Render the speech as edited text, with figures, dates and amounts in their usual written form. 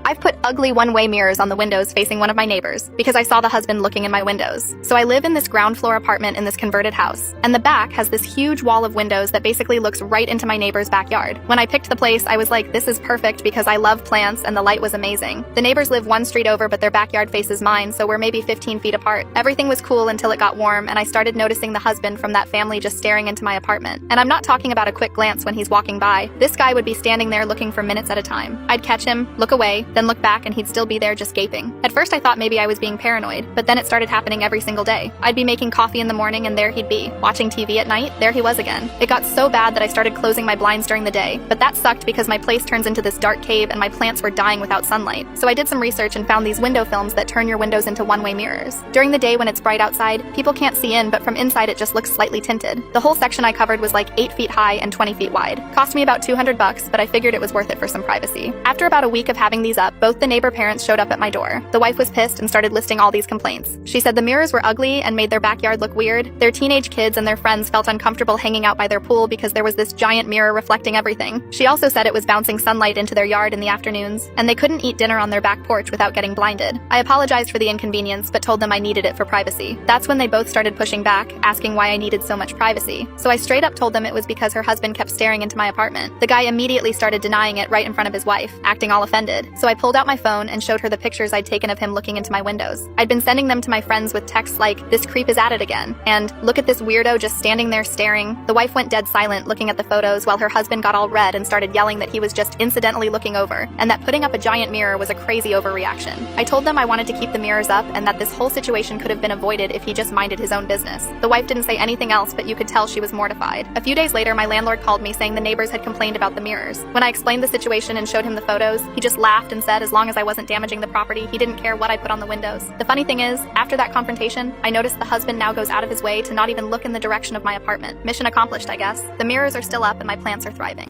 I've put ugly one-way mirrors on the windows facing one of my neighbors because I saw the husband looking in my windows. So I live in this ground floor apartment in this converted house, and the back has this huge wall of windows that basically looks right into my neighbor's backyard. When I picked the place, I was like, this is perfect because I love plants and the light was amazing. The neighbors live one street over, but their backyard faces mine, so we're maybe 15 feet apart. Everything was cool until it got warm, and I started noticing the husband from that family just staring into my apartment. And I'm not talking about a quick glance when he's walking by. This guy would be standing there looking for minutes at a time. I'd catch him, look away, then look back, and he'd still be there just gaping. At first I thought maybe I was being paranoid, but then it started happening every single day. I'd be making coffee in the morning and there he'd be. Watching TV at night, there he was again. It got so bad that I started closing my blinds during the day, but that sucked because my place turns into this dark cave and my plants were dying without sunlight. So I did some research and found these window films that turn your windows into one-way mirrors. During the day when it's bright outside, people can't see in, but from inside it just looks slightly tinted. The whole section I covered was like 8 feet high and 20 feet wide. Cost me about $200, but I figured it was worth it for some privacy. After about a week of having these up, both the neighbor parents showed up at my door. The wife was pissed and started listing all these complaints. She said the mirrors were ugly and made their backyard look weird. Their teenage kids and their friends felt uncomfortable hanging out by their pool because there was this giant mirror reflecting everything. She also said it was bouncing sunlight into their yard in the afternoons, and they couldn't eat dinner on their back porch without getting blinded. I apologized for the inconvenience, but told them I needed it for privacy. That's when they both started pushing back, asking why I needed so much privacy. So I straight up told them it was because her husband kept staring into my apartment. The guy immediately started denying it right in front of his wife, acting all offended. So I pulled out my phone and showed her the pictures I'd taken of him looking into my windows. I'd been sending them to my friends with texts like, "This creep is at it again," and "Look at this weirdo just standing there staring." The wife went dead silent looking at the photos while her husband got all red and started yelling that he was just incidentally looking over, and that putting up a giant mirror was a crazy overreaction. I told them I wanted to keep the mirrors up and that this whole situation could have been avoided if he just minded his own business. The wife didn't say anything else, but you could tell she was mortified. A few days later, my landlord called me saying the neighbors had complained about the mirrors. When I explained the situation and showed him the photos, he just laughed and said as long as I wasn't damaging the property, he didn't care what I put on the windows. The funny thing is, after that confrontation, I noticed the husband now goes out of his way to not even look in the direction of my apartment. Mission accomplished, I guess. The mirrors are still up and my plants are thriving.